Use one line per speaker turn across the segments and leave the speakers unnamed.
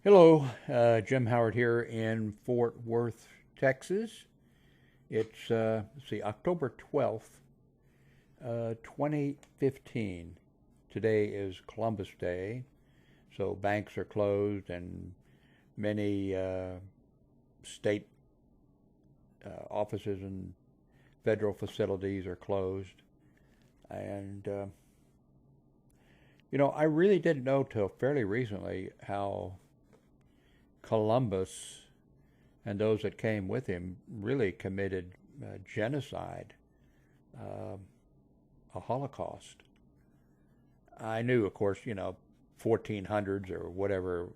Hello, Jim Howard here in Fort Worth, Texas. It's let's see, October 12th, 2015. Today is Columbus Day, so banks are closed and many state offices and federal facilities are closed. And I really didn't know till fairly recently how Columbus and those that came with him really committed genocide, uh, a Holocaust. I knew, of course, 1400s or whatever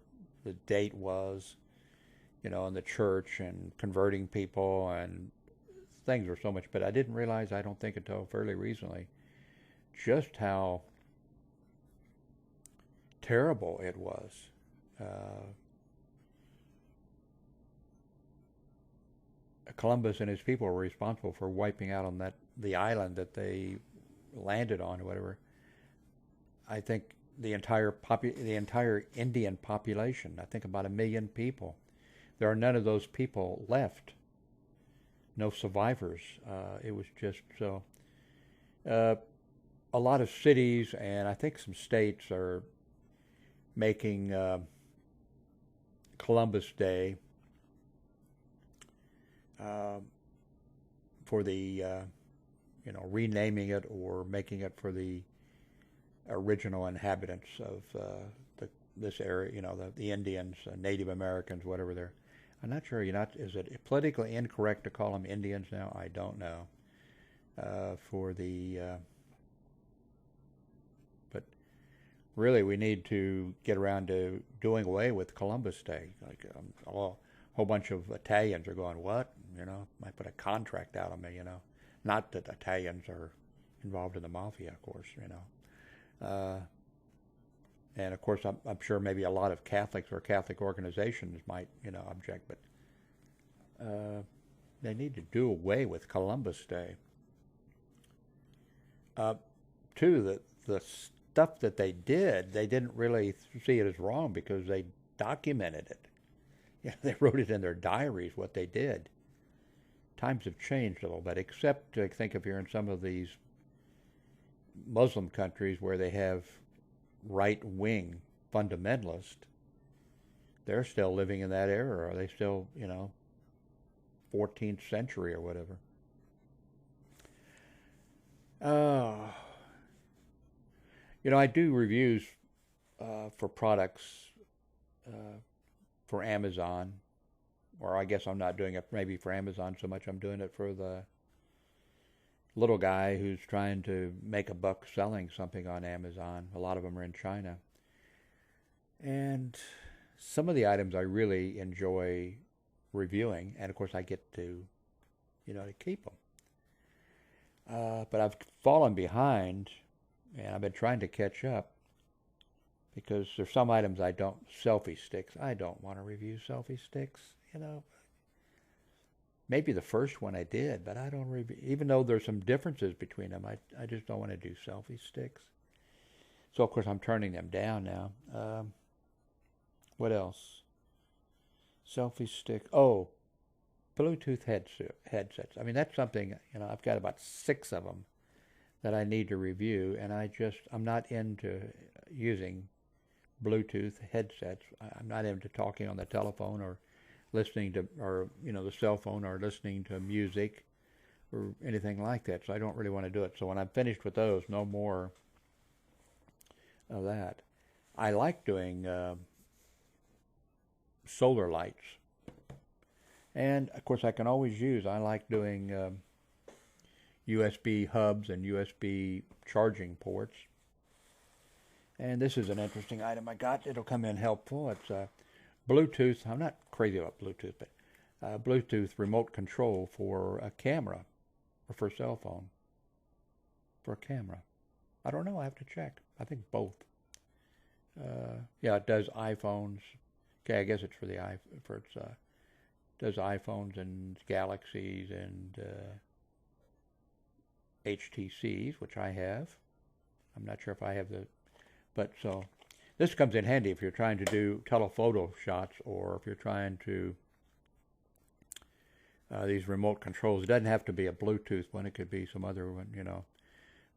the date was, in the church and converting people and things were so much, but I didn't realize, I don't think until fairly recently, just how terrible it was. Uh, Columbus and his people were responsible for wiping out on the island that they landed on, or whatever. I think the entire Indian population. I think about 1 million people. There are none of those people left. No survivors. It was just so. Uh, a lot of cities and I think some states are making Columbus Day uh, for the renaming it or making it for the original inhabitants of this area, the Indians, Native Americans, whatever they're. I'm not sure. Is it politically incorrect to call them Indians now? I don't know. For the, but really, we need to get around to doing away with Columbus Day. Like a whole bunch of Italians are going, what? Might put a contract out on me. Not that Italians are involved in the mafia, of course. Uh, and of course, I'm sure maybe a lot of Catholics or Catholic organizations might, object, but they need to do away with Columbus Day. Uh, Too, the stuff that they did, they didn't really see it as wrong because they documented it. They wrote it in their diaries what they did. Times have changed a little bit, except I think if you're in some of these Muslim countries where they have right-wing fundamentalists, they're still living in that era. Are they still, 14th century or whatever? Uh, I do reviews for products uh, for Amazon, or I guess I'm not doing it maybe for Amazon so much. I'm doing it for the little guy who's trying to make a buck selling something on Amazon. A lot of them are in China. And some of the items I really enjoy reviewing, and of course I get to keep them. But I've fallen behind, and I've been trying to catch up because there's some items I don't. Selfie sticks. I don't want to review selfie sticks. Maybe the first one I did, but I don't review. Even though there's some differences between them, I just don't want to do selfie sticks. So of course I'm turning them down now. What else? Selfie stick. Oh, Bluetooth headsets. I mean, that's something, I've got about 6 of them that I need to review, and I'm not into using Bluetooth headsets. I'm not into talking on the telephone or listening to, or, the cell phone, or listening to music or anything like that. So I don't really want to do it. So when I'm finished with those, no more of that. I like doing solar lights. And of course, I like doing USB hubs and USB charging ports. And this is an interesting item I got. It'll come in helpful. It's Bluetooth. I'm not crazy about Bluetooth, but Bluetooth remote control for a camera or for a cell phone. For a camera. I don't know. I have to check. I think both. Yeah, it does iPhones. Okay, I guess it's for the does iPhones and Galaxies and HTCs, which I have. I'm not sure if I have but so This comes in handy if you're trying to do telephoto shots, or if you're trying to these remote controls. It doesn't have to be a Bluetooth one. It could be some other one, you know.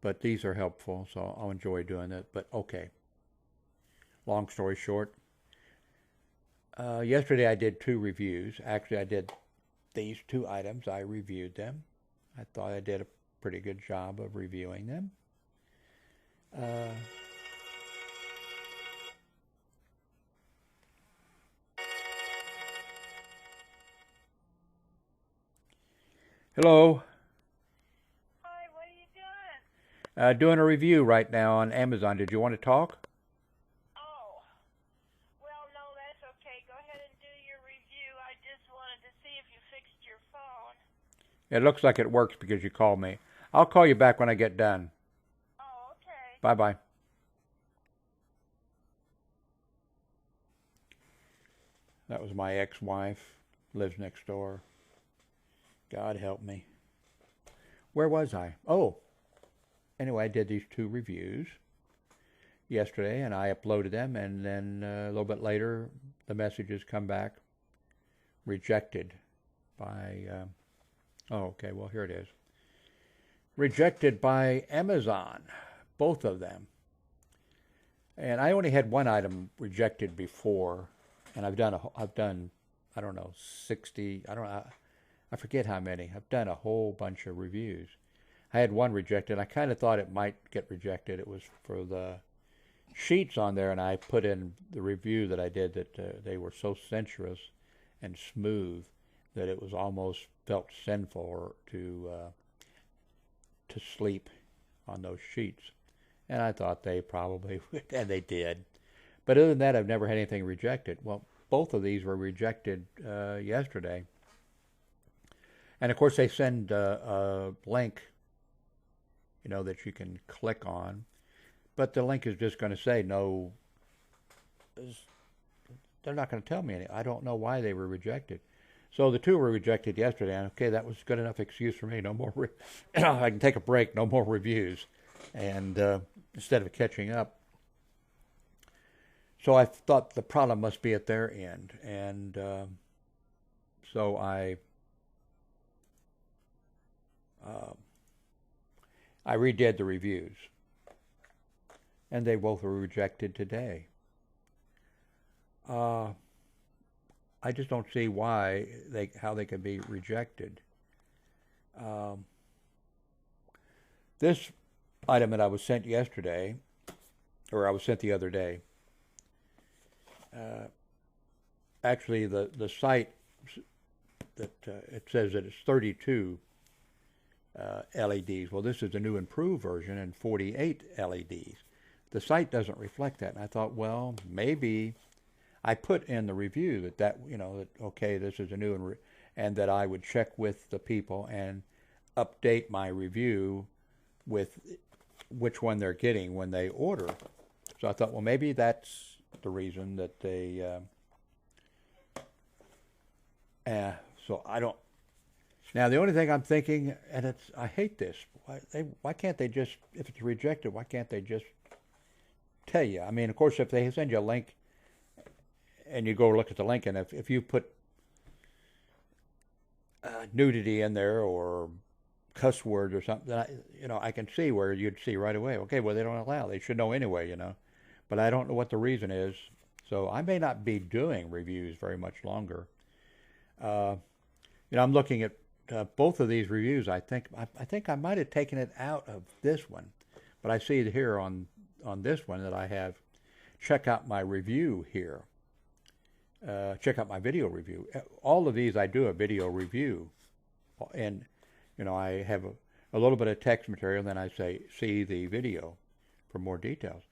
But these are helpful, so I'll enjoy doing it. But okay. Long story short, yesterday I did 2 reviews. Actually, I did these 2 items. I reviewed them. I thought I did a pretty good job of reviewing them. Hello.
Hi, what are you doing?
Doing a review right now on Amazon. Did you want to talk?
Oh, well, no, that's okay. Go ahead and do your review. I just wanted to see if you fixed your phone.
It looks like it works because you called me. I'll call you back when I get done.
Oh, okay.
Bye-bye. That was my ex-wife. Lives next door. God help me. Where was I? Oh, anyway, I did these 2 reviews yesterday, and I uploaded them, and then a little bit later, the messages come back rejected by, oh, okay, well, here it is. Rejected by Amazon, both of them. And I only had one item rejected before, and I've done, I don't know, 60, I forget how many. I've done a whole bunch of reviews. I had one rejected. I kind of thought it might get rejected. It was for the sheets on there, and I put in the review that I did that they were so sensuous and smooth that it was almost felt sinful to sleep on those sheets. And I thought they probably would, and they did. But other than that, I've never had anything rejected. Well, both of these were rejected yesterday. And of course, they send a link, you know, that you can click on. But the link is just going to say no. They're not going to tell me anything. I don't know why they were rejected. So the 2 were rejected yesterday. And okay, that was good enough excuse for me. No more. I can take a break. No more reviews. And instead of catching up. So I thought the problem must be at their end. And so I redid the reviews, and they both were rejected today. I just don't see how they can be rejected. This item that I was sent yesterday, or I was sent the other day, actually the site that it says that it's 32 LEDs. Well, this is the new improved version and 48 LEDs. The site doesn't reflect that, and I thought, well, maybe I put in the review that okay, this is a new one, and that I would check with the people and update my review with which one they're getting when they order. So I thought, well, maybe that's the reason that they. So I don't. Now, the only thing I'm thinking, and I hate this, why can't they just, if it's rejected, why can't they just tell you? I mean, of course, if they send you a link and you go look at the link, and if you put nudity in there or cuss words or something, then I can see where you'd see right away, okay, well, they don't allow. They should know anyway, But I don't know what the reason is, so I may not be doing reviews very much longer. I'm looking at both of these reviews. I think I might have taken it out of this one, but I see it here on this one that I have. Check out my review here. Check out my video review. All of these I do a video review, and I have a little bit of text material, and then I say see the video for more details.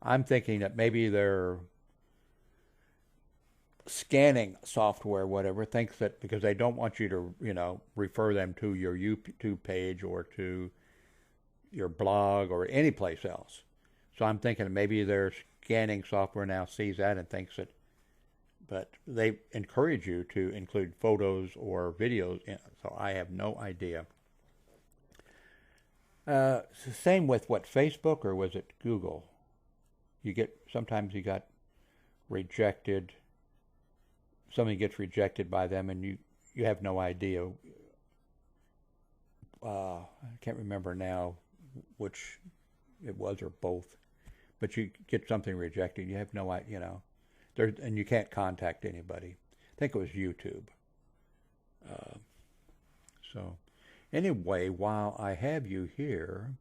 I'm thinking that maybe they're scanning software, whatever, thinks that because they don't want you to, refer them to your YouTube page or to your blog or any place else. So I'm thinking maybe their scanning software now sees that and thinks that, but they encourage you to include photos or videos in, so I have no idea. Same with Facebook, or was it Google? sometimes you got rejected. Something gets rejected by them, and you have no idea. I can't remember now which it was or both, but you get something rejected. You have no idea, and you can't contact anybody. I think it was YouTube. So anyway, while I have you here,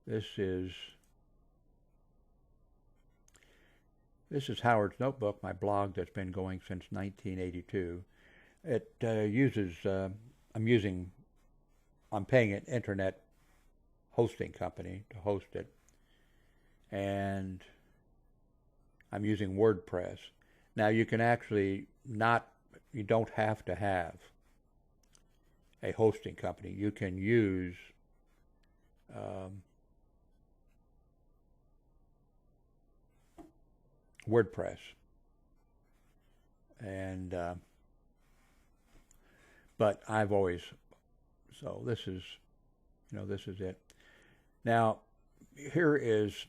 this is Howard's Notebook, my blog that's been going since 1982. It uses, I'm paying an internet hosting company to host it, and I'm using WordPress. Now you can actually you don't have to have a hosting company. You can use WordPress, and but I've always, so this is it. Now here is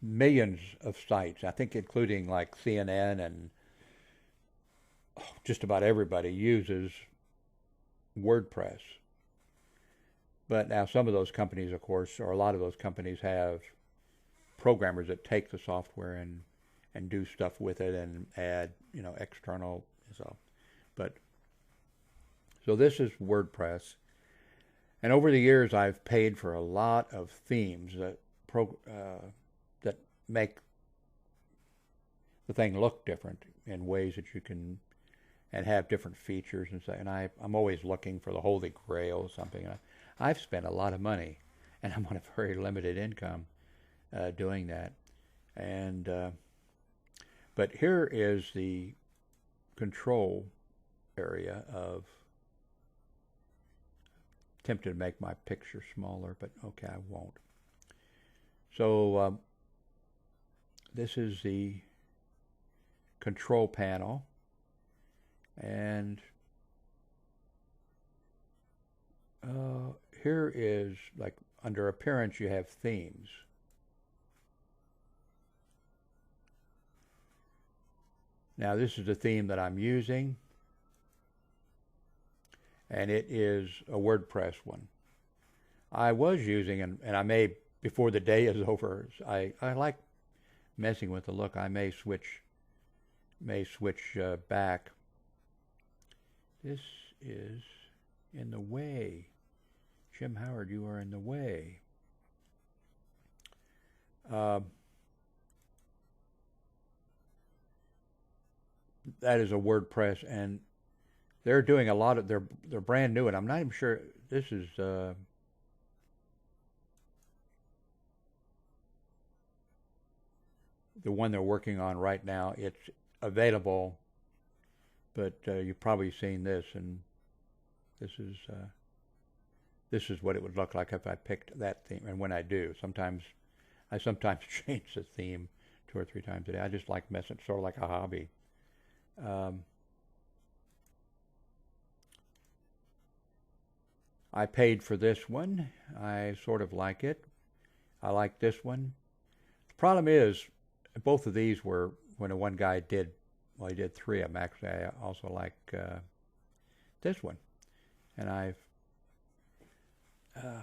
millions of sites, I think, including like CNN, and just about everybody uses WordPress. But now some of those companies, of course, or a lot of those companies, have programmers that take the software and do stuff with it and add, external. So this is WordPress. And over the years, I've paid for a lot of themes that make the thing look different in ways that you can, and have different features and stuff. And I'm always looking for the Holy Grail or something. I've spent a lot of money, and I'm on a very limited income doing that. And but here is the control area of. Tempted to make my picture smaller, but okay, I won't. So this is the control panel, and here is, like, under appearance you have themes. Now this is the theme that I'm using, and it is a WordPress one. I was using, and I may, before the day is over, I like messing with the look. I may switch back. This is in the way. Jim Howard, you are in the way. That is a WordPress, and they're doing a lot of, they're brand new, and I'm not even sure, this is the one they're working on right now. It's available, but you've probably seen this, and this is what it would look like if I picked that theme. And when I do, I sometimes change the theme 2 or 3 times a day. I just like messing, sort of like a hobby. I paid for this one. I sort of like it. I like this one. The problem is, both of these were, when the one guy did, well, he did 3 of them. Actually, I also like this one. And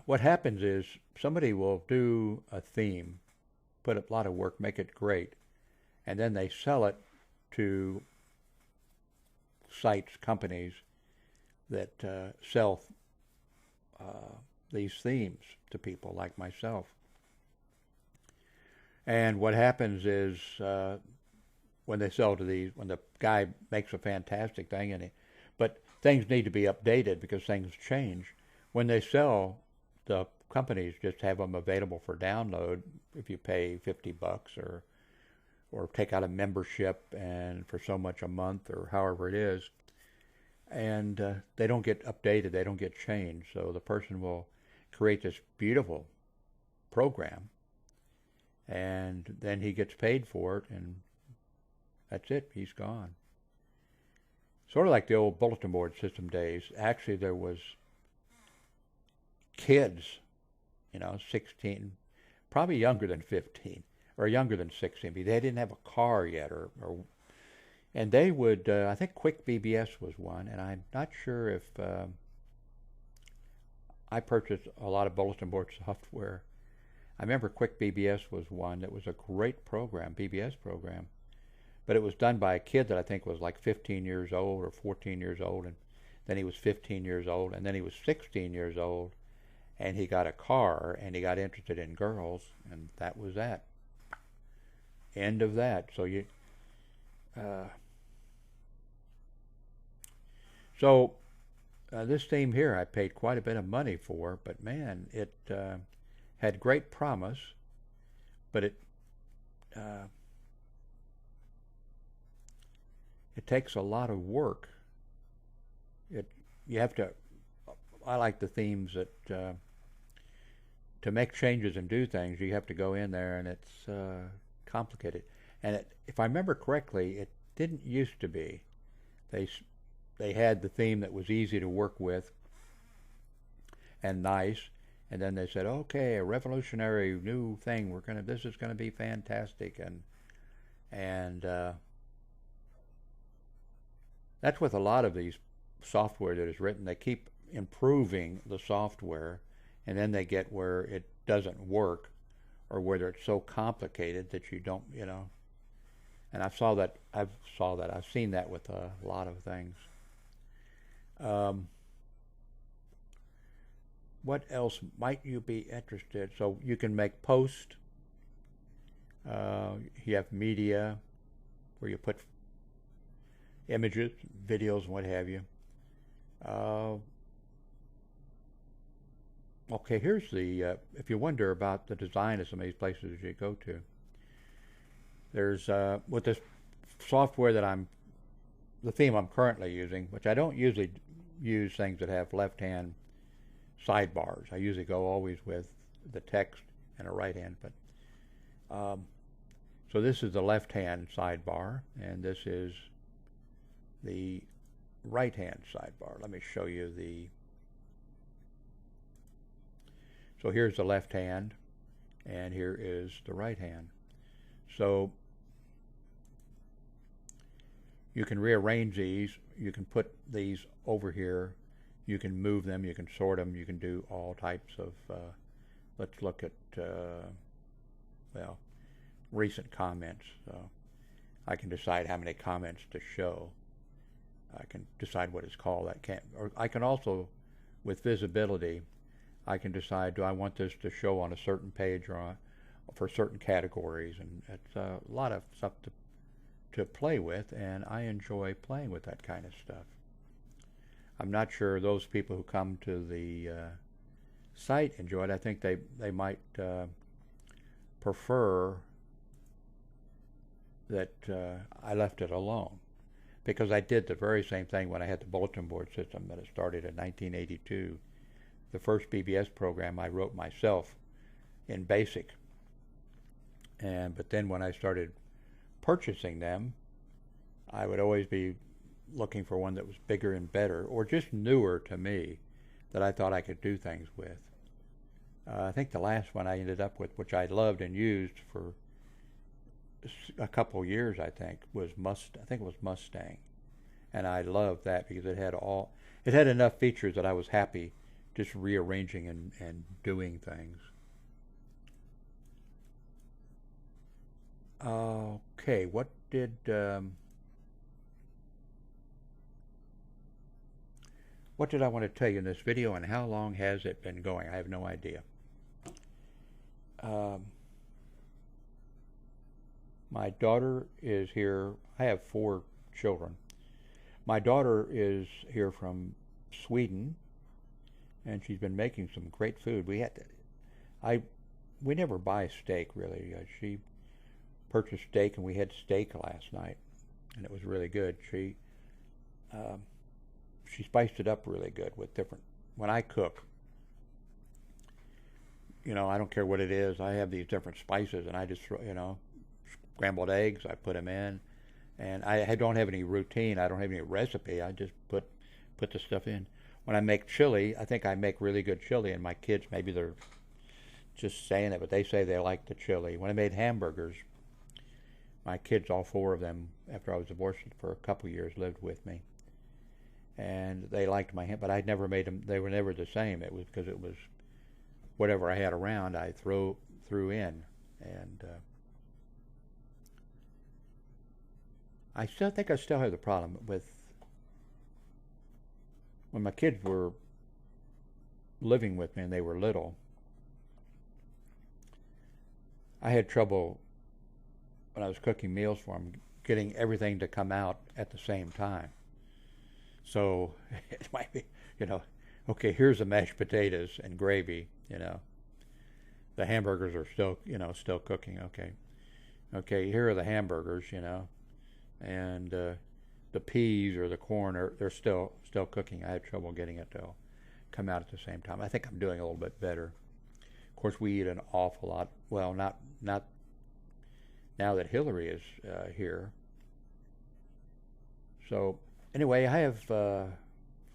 what happens is, somebody will do a theme, put a lot of work, make it great, and then they sell it to sites, companies that sell these themes to people like myself. And what happens is, when they sell to these, when the guy makes a fantastic thing, but things need to be updated because things change. When they sell, the companies just have them available for download if you pay $50 or take out a membership and for so much a month or however it is. And they don't get updated, they don't get changed. So the person will create this beautiful program, and then he gets paid for it, and that's it, he's gone. Sort of like the old bulletin board system days. Actually, there was kids, 16, probably younger than 15, or younger than 16. They didn't have a car yet, and they would. I think Quick BBS was one, and I'm not sure if I purchased a lot of bulletin board software. I remember Quick BBS was one that was a great program, BBS program, but it was done by a kid that I think was like 15 years old or 14 years old, and then he was 15 years old, and then he was 16 years old, and he got a car, and he got interested in girls, and that was that. End of that. So this theme here I paid quite a bit of money for, but man, it had great promise, but it takes a lot of work. You have to. I like the themes that to make changes and do things, you have to go in there, and it's complicated. And if I remember correctly, it didn't used to be. They had the theme that was easy to work with and nice, and then they said, okay, a revolutionary new thing. This is gonna be fantastic, and that's with a lot of these software that is written. They keep improving the software, and then they get where it doesn't work, or whether it's so complicated that you don't, And I've seen that with a lot of things. What else might you be interested? So you can make post. You have media, where you put images, videos, and what have you. Okay, here's the, if you wonder about the design of some of these places you go to, there's, with this software the theme I'm currently using, which I don't usually use things that have left-hand sidebars. I usually go always with the text and a right-hand, but, so this is the left-hand sidebar, and this is the right-hand sidebar. Let me show you so here's the left hand, and here is the right hand. So you can rearrange these. You can put these over here. You can move them. You can sort them. You can do all types of, let's look at, recent comments. So I can decide how many comments to show. I can decide what it's called. Or I can also, with visibility, I can decide, do I want this to show on a certain page or for certain categories, and it's a lot of stuff to play with, and I enjoy playing with that kind of stuff. I'm not sure those people who come to the site enjoy it. I think they might prefer that I left it alone, because I did the very same thing when I had the bulletin board system that I started in 1982. The first BBS program I wrote myself in BASIC, but then when I started purchasing them, I would always be looking for one that was bigger and better, or just newer to me, that I thought I could do things with. I think the last one I ended up with, which I loved and used for a couple years, was Mustang, and I loved that because it had enough features that I was happy just rearranging and doing things. Okay, what did I want to tell you in this video, and how long has it been going? I have no idea. My daughter is here. I have 4 children. My daughter is here from Sweden, and she's been making some great food. We never buy steak, really. She purchased steak, and we had steak last night, and it was really good. She spiced it up really good with different. When I cook, I don't care what it is. I have these different spices, and I just throw, scrambled eggs. I put them in, and I don't have any routine. I don't have any recipe. I just put the stuff in. When I make chili, I think I make really good chili, and my kids, maybe just saying it, but they say they like the chili. When I made hamburgers, my kids, all four of them, after I was divorced for a couple of years, lived with me, and they liked my but I'd never made them. They were never the same. It was because it was whatever I had around, I threw in, and I still think I still have the problem with when my kids were living with me and they were little. I had trouble when I was cooking meals for them getting everything to come out at the same time. So it might be, okay, here's the mashed potatoes and gravy, The hamburgers are still cooking, okay. Okay, here are the hamburgers, and the peas or the corn they're still cooking. I had trouble getting it to come out at the same time. I think I'm doing a little bit better. Of course, we eat an awful lot. Well, not now that Hillary is here. So anyway, I have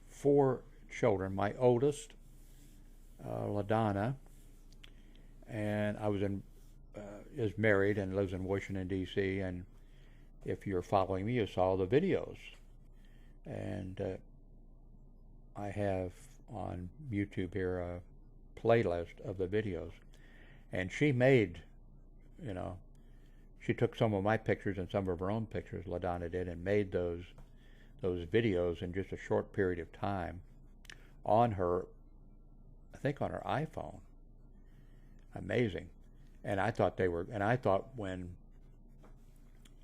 4 children. My oldest, LaDonna, and is married and lives in Washington, D.C., and if you're following me, you saw the videos. And I have on YouTube here a playlist of the videos. And she made, she took some of my pictures and some of her own pictures, LaDonna did, and made those videos in just a short period of time on her, I think on her iPhone. Amazing. And I thought when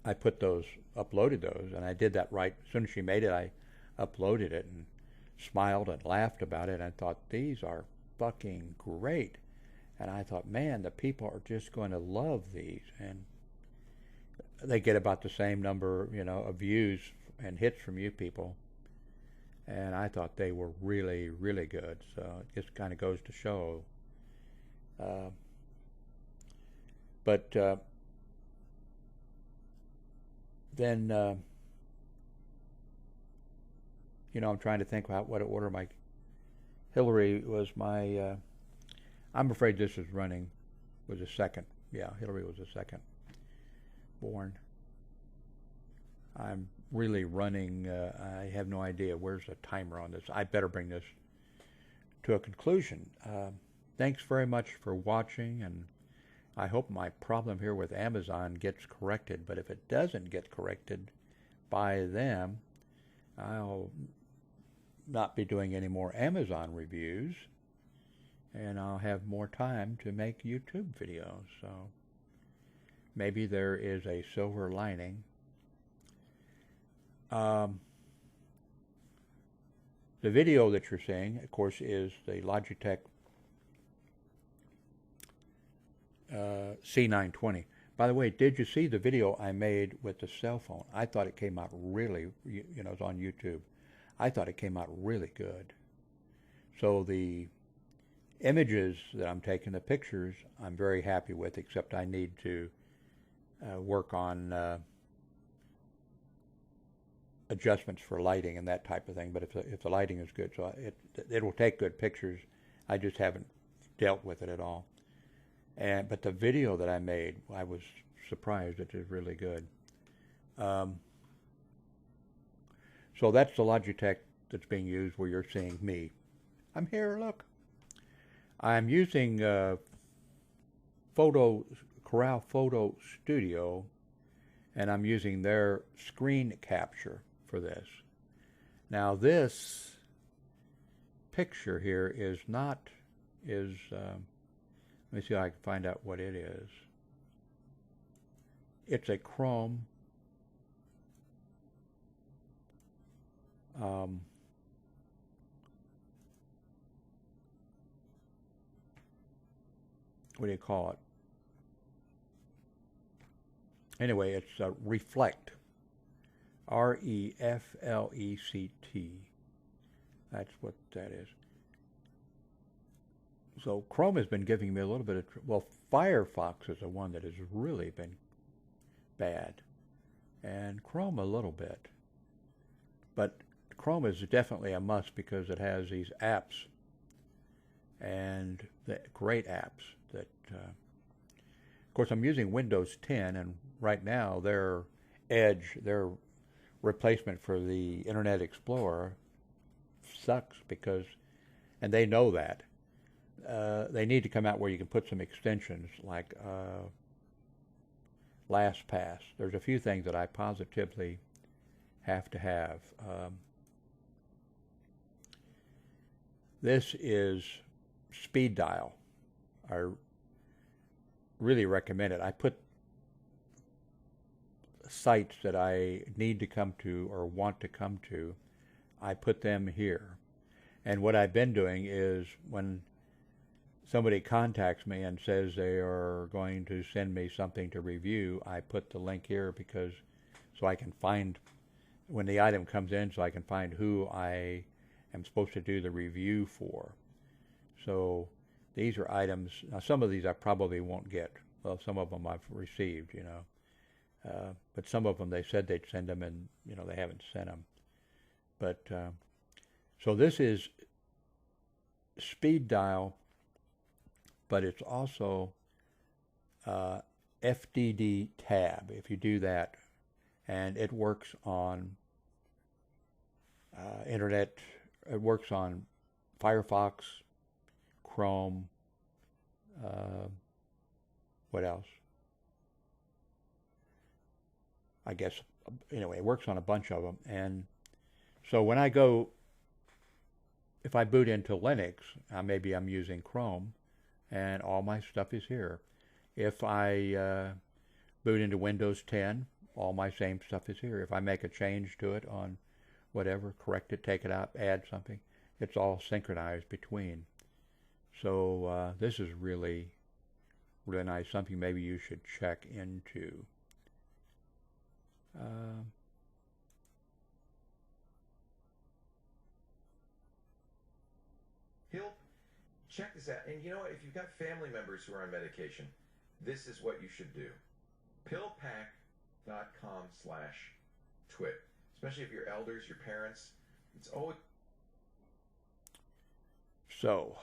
I uploaded those, and I did that right as soon as she made it, I uploaded it and smiled and laughed about it. And I thought, these are fucking great. And I thought, man, the people are just going to love these. And they get about the same number, of views and hits from you people. And I thought they were really, really good. So it just kind of goes to show. Then, I'm trying to think about what order Hillary was I'm afraid this was a second. Yeah, Hillary was a second born. I'm really running, I have no idea. Where's the timer on this? I better bring this to a conclusion. Thanks very much for watching, and I hope my problem here with Amazon gets corrected, but if it doesn't get corrected by them, I'll not be doing any more Amazon reviews, and I'll have more time to make YouTube videos. So maybe there is a silver lining. The video that you're seeing, of course, is the Logitech C920. By the way, did you see the video I made with the cell phone? I thought it came out really, it's on YouTube. I thought it came out really good. So the images that I'm taking, the pictures, I'm very happy with, except I need to work on adjustments for lighting and that type of thing. But if the lighting is good, so it will take good pictures. I just haven't dealt with it at all. But the video that I made, I was surprised it is really good. So that's the Logitech that's being used where you're seeing me. I'm here, look. I'm using Corral Photo Studio, and I'm using their screen capture for this. Now this picture here let me see if I can find out what it is. It's a Chrome what do you call it? Anyway, it's Reflect. R-E-F-L-E-C-T. That's what that is. So Chrome has been giving me a little bit of well, Firefox is the one that has really been bad, and Chrome a little bit. But Chrome is definitely a must because it has these apps, and the great apps that, of course, I'm using Windows 10, and right now their Edge, their replacement for the Internet Explorer, sucks because, and they know that. They need to come out where you can put some extensions like LastPass. There's a few things that I positively have to have. This is Speed Dial. I really recommend it. I put sites that I need to come to or want to come to, I put them here. And what I've been doing is when somebody contacts me and says they are going to send me something to review, I put the link here because so I can find when the item comes in, so I can find who I am supposed to do the review for. So these are items. Now some of these I probably won't get. Well, some of them I've received, you know. But some of them they said they'd send them, and you know they haven't sent them. But so this is Speed Dial, but it's also FDD tab. If you do that, and it works on internet. It works on Firefox, Chrome. What else? I guess, anyway, it works on a bunch of them. And so when I go, if I boot into Linux, maybe I'm using Chrome, and all my stuff is here. If I boot into Windows 10, all my same stuff is here. If I make a change to it on whatever, correct it, take it out, add something, it's all synchronized between. So this is really, really nice. Something maybe you should check into.
Check this out. And you know what? If you've got family members who are on medication, this is what you should do. Pillpack.com/twit. Especially if you're elders, your parents. It's always...
So,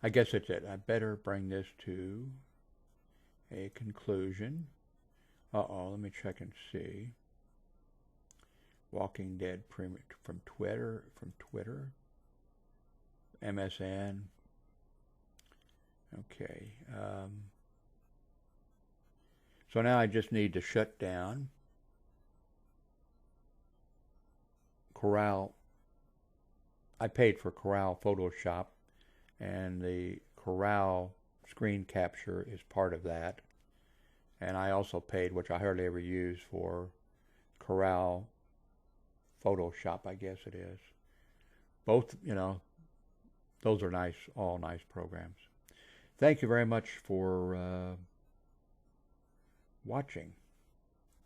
I guess that's it. I better bring this to a conclusion. Let me check and see. Walking Dead from Twitter, MSN. Okay. So now I just need to shut down Corel. I paid for Corel Photoshop, and the Corel screen capture is part of that. And I also paid, which I hardly ever use, for Corel Photoshop, I guess it is. Both, you know, those are nice, all nice programs. Thank you very much for watching.